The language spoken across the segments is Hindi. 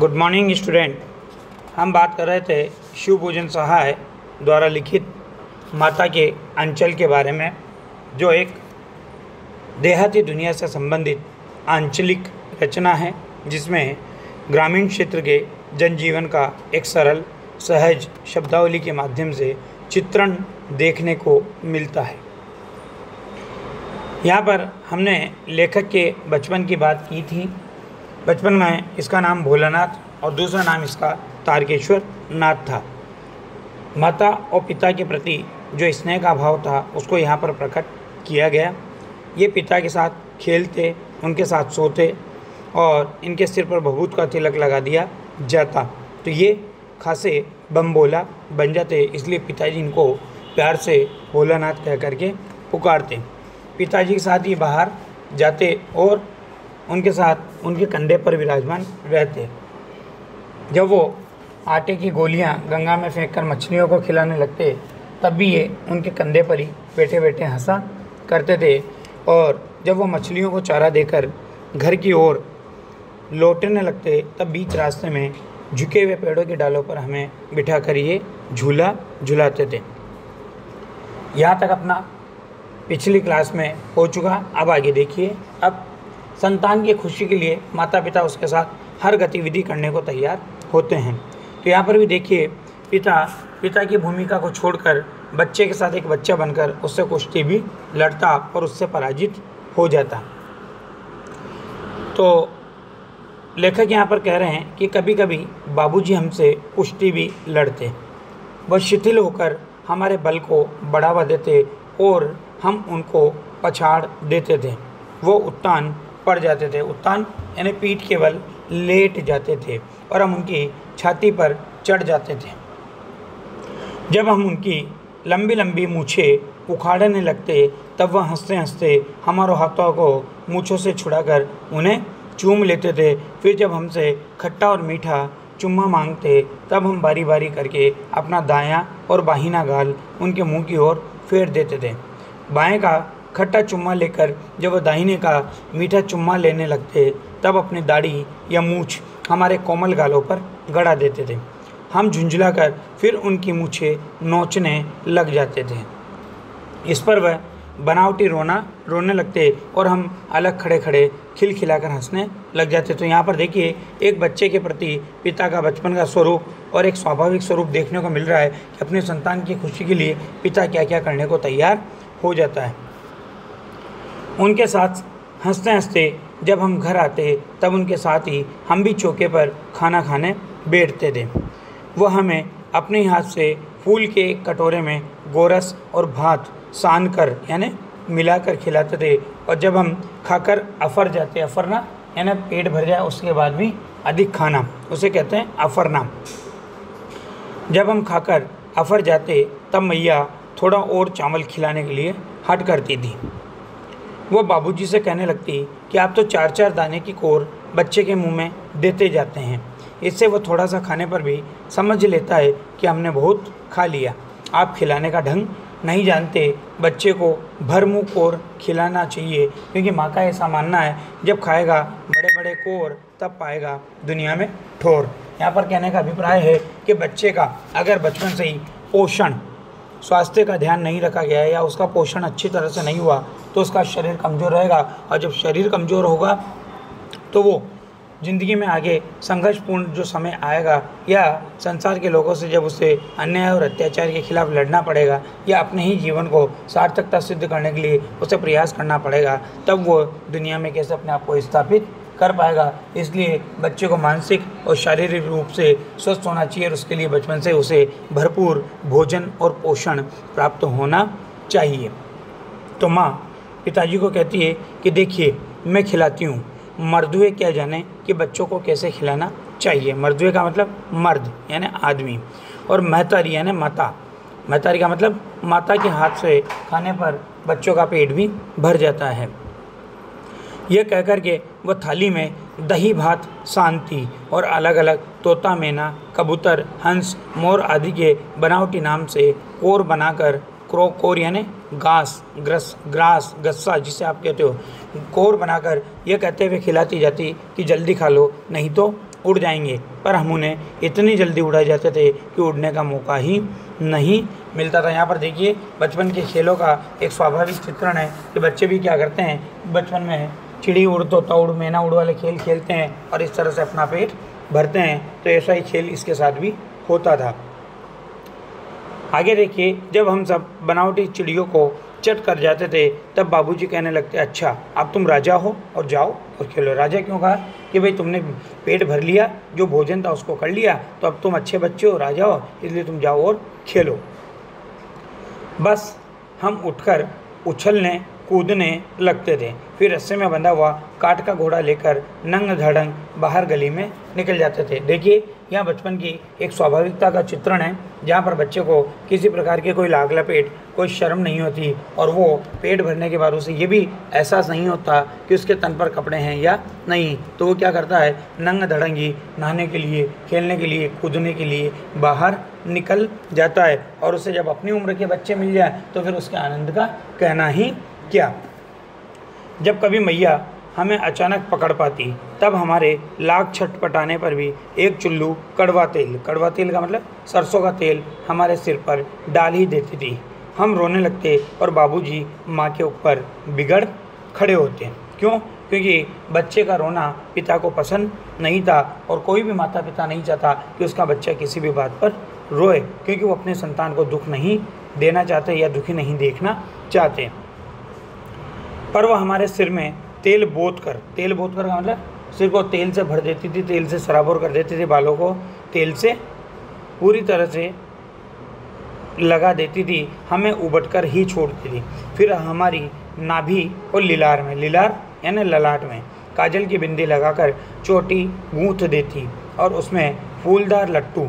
Good morning student. हम बात कर रहे थे शिव पूजन सहाय द्वारा लिखित माता के अंचल के बारे में, जो एक देहाती दुनिया से संबंधित आंचलिक रचना है, जिसमें ग्रामीण क्षेत्र के जनजीवन का एक सरल सहज शब्दावली के माध्यम से चित्रण देखने को मिलता है। यहाँ पर हमने लेखक के बचपन की बात की थी। बचपन में इसका नाम भोलानाथ और दूसरा नाम इसका तारकेश्वर नाथ था। माता और पिता के प्रति जो स्नेह का भाव था उसको यहाँ पर प्रकट किया गया। ये पिता के साथ खेलते, उनके साथ सोते और इनके सिर पर भभूत का तिलक लगा दिया जाता तो ये खासे बमबोला बन जाते, इसलिए पिताजी इनको प्यार से भोलानाथ कह करके पुकारते। पिताजी के साथ ही बाहर जाते और उनके साथ उनके कंधे पर विराजमान रहते। जब वो आटे की गोलियां गंगा में फेंककर मछलियों को खिलाने लगते, तब भी ये उनके कंधे पर ही बैठे बैठे हंसा करते थे। और जब वो मछलियों को चारा देकर घर की ओर लौटने लगते, तब बीच रास्ते में झुके हुए पेड़ों की डालों पर हमें बिठा कर ये झूला झुलाते थे। यहाँ तक अपना पिछली क्लास में हो चुका। अब आगे देखिए। अब संतान की खुशी के लिए माता पिता उसके साथ हर गतिविधि करने को तैयार होते हैं। तो यहाँ पर भी देखिए, पिता की भूमिका को छोड़कर बच्चे के साथ एक बच्चा बनकर उससे कुश्ती भी लड़ता और उससे पराजित हो जाता। तो लेखक यहाँ पर कह रहे हैं कि कभी कभी बाबूजी हमसे कुश्ती भी लड़ते, वह शिथिल होकर हमारे बल को बढ़ावा देते और हम उनको पछाड़ देते थे। वो उत्तान पड़ जाते थे, उत्तान यानी पीठ के बल लेट जाते थे और हम उनकी छाती पर चढ़ जाते थे। जब हम उनकी लंबी लंबी मूछें उखाड़ने लगते, तब वह हंसते हंसते हमारे हाथों को मूछों से छुड़ाकर उन्हें चूम लेते थे। फिर जब हमसे खट्टा और मीठा चुम्मा मांगते, तब हम बारी बारी करके अपना दायां और बाहिना गाल उनके मुंह की ओर फेर देते थे। बाएं का खट्टा चुम्मा लेकर जब वह दाहिने का मीठा चुम्मा लेने लगते, तब अपनी दाढ़ी या मूछ हमारे कोमल गालों पर गड़ा देते थे। हम झुंझलाकर फिर उनकी मूछें नोचने लग जाते थे। इस पर वह बनावटी रोने लगते और हम अलग खड़े खड़े खिलखिलाकर हंसने लग जाते। तो यहाँ पर देखिए, एक बच्चे के प्रति पिता का बचपन का स्वरूप और एक स्वाभाविक स्वरूप देखने को मिल रहा है कि अपने संतान की खुशी के लिए पिता क्या क्या करने को तैयार हो जाता है। उनके साथ हंसते हंसते जब हम घर आते, तब उनके साथ ही हम भी चौके पर खाना खाने बैठते थे। वह हमें अपने हाथ से फूल के कटोरे में गोरस और भात सान कर यानी मिलाकर खिलाते थे। और जब हम खाकर अफर जाते, अफरना यानी पेट भर जाए उसके बाद भी अधिक खाना, उसे कहते हैं अफरना। जब हम खाकर अफर जाते, तब मैया थोड़ा और चावल खिलाने के लिए हट करती थी। वो बाबूजी से कहने लगती कि आप तो 4-4 दाने की कोर बच्चे के मुंह में देते जाते हैं। इससे वो थोड़ा सा खाने पर भी समझ लेता है कि हमने बहुत खा लिया। आप खिलाने का ढंग नहीं जानते। बच्चे को भर मुँह कोर खिलाना चाहिए, क्योंकि माँ का ऐसा मानना है, जब खाएगा बड़े बड़े कोर तब पाएगा दुनिया में ठोर। यहाँ पर कहने का अभिप्राय है कि बच्चे का अगर बचपन से ही पोषण, स्वास्थ्य का ध्यान नहीं रखा गया है या उसका पोषण अच्छी तरह से नहीं हुआ, तो उसका शरीर कमज़ोर रहेगा। और जब शरीर कमज़ोर होगा तो वो ज़िंदगी में आगे संघर्षपूर्ण जो समय आएगा, या संसार के लोगों से जब उसे अन्याय और अत्याचार के खिलाफ लड़ना पड़ेगा, या अपने ही जीवन को सार्थकता सिद्ध करने के लिए उसे प्रयास करना पड़ेगा, तब वो दुनिया में कैसे अपने आप को स्थापित कर पाएगा। इसलिए बच्चे को मानसिक और शारीरिक रूप से स्वस्थ होना चाहिए और उसके लिए बचपन से उसे भरपूर भोजन और पोषण प्राप्त होना चाहिए। तो माँ पिताजी को कहती है कि देखिए, मैं खिलाती हूँ, मर्दुए क्या जाने कि बच्चों को कैसे खिलाना चाहिए। मर्दुए का मतलब मर्द यानी आदमी, और महतारी यानी माता। महतारी का मतलब माता के हाथ से खाने पर बच्चों का पेट भी भर जाता है। यह कहकर के वह थाली में दही भात शांति और अलग अलग तोता, मैना, कबूतर, हंस, मोर आदि के बनावटी नाम से कोर बनाकर, कोर यानी ग्रास गस्सा जिसे आप कहते हो, कोर बनाकर यह कहते हुए खिलाती जाती कि जल्दी खा लो नहीं तो उड़ जाएंगे, पर हम उन्हें इतनी जल्दी उड़ा जाते थे कि उड़ने का मौका ही नहीं मिलता था। यहाँ पर देखिए बचपन के खेलों का एक स्वाभाविक चित्रण है कि बच्चे भी क्या करते हैं, बचपन में चिड़ी उड़, तोता उड़, मैना उड़ वाले खेल खेलते हैं और इस तरह से अपना पेट भरते हैं। तो ऐसा ही खेल इसके साथ भी होता था। आगे देखिए, जब हम सब बनावटी चिड़ियों को चट कर जाते थे तब बाबूजी कहने लगते, अच्छा अब तुम राजा हो और जाओ और खेलो। राजा क्यों कहा? कि भाई तुमने पेट भर लिया, जो भोजन था उसको कर लिया, तो अब तुम अच्छे बच्चे हो, राजा हो, इसलिए तुम जाओ और खेलो। बस हम उठकर उछलने कूदने लगते थे, फिर रस्से में बंधा हुआ काठ का घोड़ा लेकर नंग धड़ंग बाहर गली में निकल जाते थे। देखिए यहाँ बचपन की एक स्वाभाविकता का चित्रण है, जहाँ पर बच्चे को किसी प्रकार के कोई लाग लपेट, कोई शर्म नहीं होती और वो पेट भरने के बाद उसे ये भी एहसास नहीं होता कि उसके तन पर कपड़े हैं या नहीं। तो वो क्या करता है, नंग धड़ंगी नहाने के लिए, खेलने के लिए, कूदने के लिए बाहर निकल जाता है। और उसे जब अपनी उम्र के बच्चे मिल जाए तो फिर उसके आनंद का कहना ही क्या। जब कभी मैया हमें अचानक पकड़ पाती तब हमारे लाख छटपटाने पर भी एक चुल्लू कड़वा तेल का मतलब सरसों का तेल हमारे सिर पर डाल ही देती थी। हम रोने लगते और बाबूजी माँ के ऊपर बिगड़ खड़े होते। क्यों? क्योंकि बच्चे का रोना पिता को पसंद नहीं था और कोई भी माता पिता नहीं चाहता कि उसका बच्चा किसी भी बात पर रोए, क्योंकि वो अपने संतान को दुख नहीं देना चाहते या दुखी नहीं देखना चाहते। पर वह हमारे सिर में तेल बोत कर का मतलब सिर को तेल से भर देती थी, तेल से सराबोर कर देती थी, बालों को तेल से पूरी तरह से लगा देती थी, हमें उबट कर ही छोड़ती थी। फिर हमारी नाभि और लिलार यानी ललाट में काजल की बिंदी लगाकर चोटी गूंथ देती और उसमें फूलदार लट्टू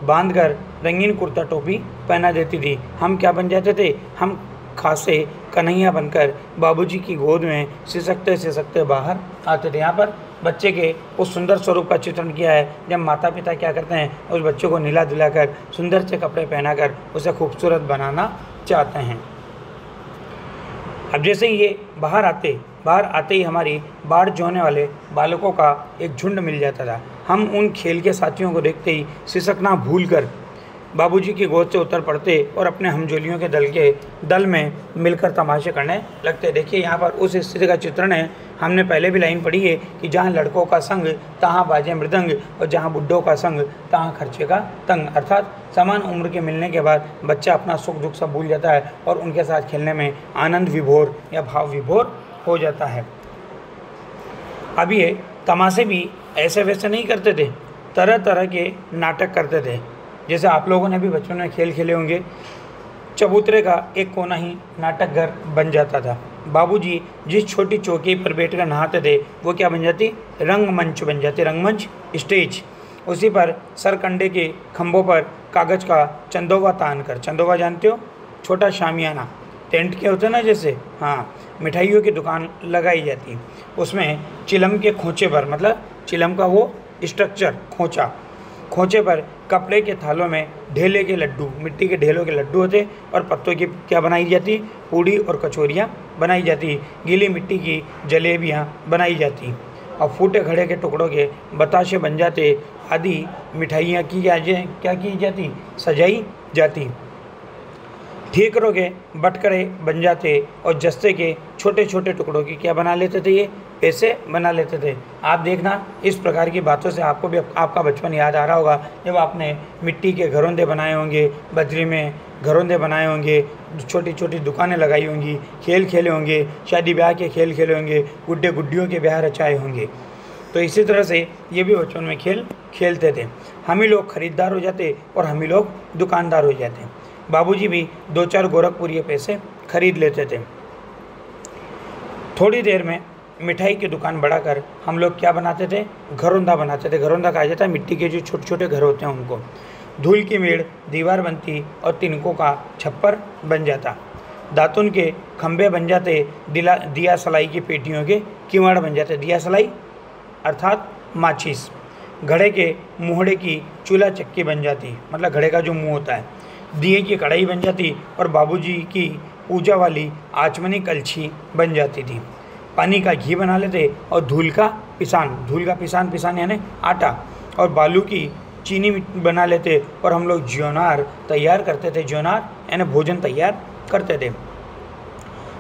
बांधकर रंगीन कुर्ता टोपी पहना देती थी। हम क्या बन जाते थे, हम खासे कन्हैया बनकर बाबूजी की गोद में सिसकते बाहर आते थे। यहाँ पर बच्चे के उस सुंदर स्वरूप का चित्रण किया है जब माता पिता क्या करते हैं, उस बच्चे को नीला दिलाकर सुंदर से कपड़े पहनाकर उसे खूबसूरत बनाना चाहते हैं। अब जैसे ही ये बाहर आते ही हमारी बाढ़ जोने वाले बालकों का एक झुंड मिल जाता था। हम उन खेल के साथियों को देखते ही सिसकना भूलकर बाबूजी की गोद से उतर पड़ते और अपने हमजोलियों के दल में मिलकर तमाशे करने लगते। देखिए यहाँ पर उस स्थिति का चित्रण है। हमने पहले भी लाइन पढ़ी है कि जहाँ लड़कों का संग तहाँ बाजे मृदंग और जहाँ बुड्ढों का संग तहाँ खर्चे का तंग। अर्थात समान उम्र के मिलने के बाद बच्चा अपना सुख दुख सब भूल जाता है और उनके साथ खेलने में आनंद विभोर या भाव विभोर हो जाता है। अब ये तमाशे भी ऐसे वैसे नहीं करते थे, तरह तरह के नाटक करते थे। जैसे आप लोगों ने भी बचपन में खेल खेले होंगे, चबूतरे का एक कोना ही नाटक घर बन जाता था। बाबूजी जिस छोटी चौकी पर बैठकर नहाते थे वो क्या बन जाती, रंगमंच बन जाती, रंगमंच स्टेज। उसी पर सरकंडे के खंभों पर कागज़ का चंदोवा तान कर, चंदोवा जानते हो, छोटा शामियाना टेंट के होते हैं ना जैसे, हाँ, मिठाइयों की दुकान लगाई जाती। उसमें चिलम के खोचे पर, मतलब चिलम का वो स्ट्रक्चर, खोचे पर कपड़े के थालों में ढेले के लड्डू, मिट्टी के ढेलों के लड्डू होते और पत्तों की क्या बनाई जाती, पूड़ी और कचौरियाँ बनाई जाती, गीली मिट्टी की जलेबियाँ बनाई जाती और फूटे घड़े के टुकड़ों के बताशे बन जाते आदि मिठाइयाँ क्या की जाती, सजाई जाती। ठीकरों के बटकरे बन जाते और जस्ते के छोटे छोटे टुकड़ों की क्या बना लेते थे, ये पैसे बना लेते थे। आप देखना इस प्रकार की बातों से आपको भी आपका बचपन याद आ रहा होगा, जब आपने मिट्टी के घरौंदे बनाए होंगे, बजरी में घरौंदे बनाए होंगे, छोटी छोटी दुकानें लगाई होंगी, खेल खेले होंगे, शादी ब्याह के खेल खेले होंगे, गुड्डे गुड्डियों के ब्याह रचाए होंगे। तो इसी तरह से ये भी बचपन में खेल खेलते थे। हम ही लोग खरीदार हो जाते और हम ही लोग दुकानदार हो जाते। बाबूजी भी 2-4 गोरखपुरी पैसे खरीद लेते थे। थोड़ी देर में मिठाई की दुकान बढ़ाकर हम लोग क्या बनाते थे, घरौंदा बनाते थे। घरौंदा कहा जाता है मिट्टी के जो छोटे छोटे घर होते हैं उनको। धूल की मेड़ दीवार बनती और तिनकों का छप्पर बन जाता। दातुन के खंभे बन जाते, दिया सलाई की पेटियों के किवाड़ बन जाते। दिया सलाई अर्थात माचिस। घड़े के मुहड़े की चूल्हा चक्की बन जाती, मतलब घड़े का जो मुंह होता है। दिए की कढ़ाई बन जाती और बाबूजी की पूजा वाली आचमनी कलछी बन जाती थी। पानी का घी बना लेते और धूल का पिसान यानी आटा और बालू की चीनी बना लेते और हम लोग ज्योनार तैयार करते थे। ज्योनार यानी भोजन तैयार करते थे।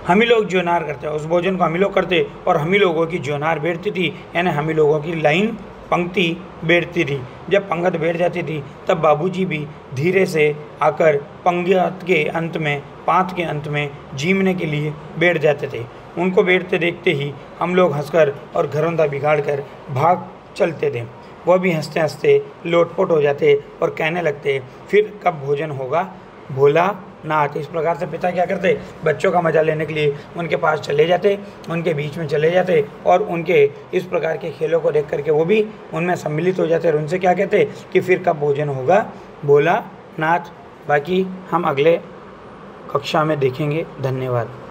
हम ही लोग ज्योनार करते, उस भोजन को हम ही लोग करते और हम ही लोगों की ज्योनार बैठती थी, यानी हम ही लोगों की लाइन पंक्ति बैठती थी। जब पंक्ति बैठ जाती थी तब बाबूजी भी धीरे से आकर पंक्ति के अंत में, पाँत के अंत में जीमने के लिए बैठ जाते थे। उनको बैठते देखते ही हम लोग हंसकर और घरौंदा बिगाड़ कर भाग चलते थे। वह भी हंसते हंसते लोटपोट हो जाते और कहने लगते, फिर कब भोजन होगा भोलानाथ। इस प्रकार से पिता क्या करते, बच्चों का मजा लेने के लिए उनके पास चले जाते, उनके बीच में चले जाते और उनके इस प्रकार के खेलों को देख करके वो भी उनमें सम्मिलित हो जाते और उनसे क्या कहते कि फिर कब भोजन होगा भोलानाथ। बाकी हम अगले कक्षा में देखेंगे। धन्यवाद।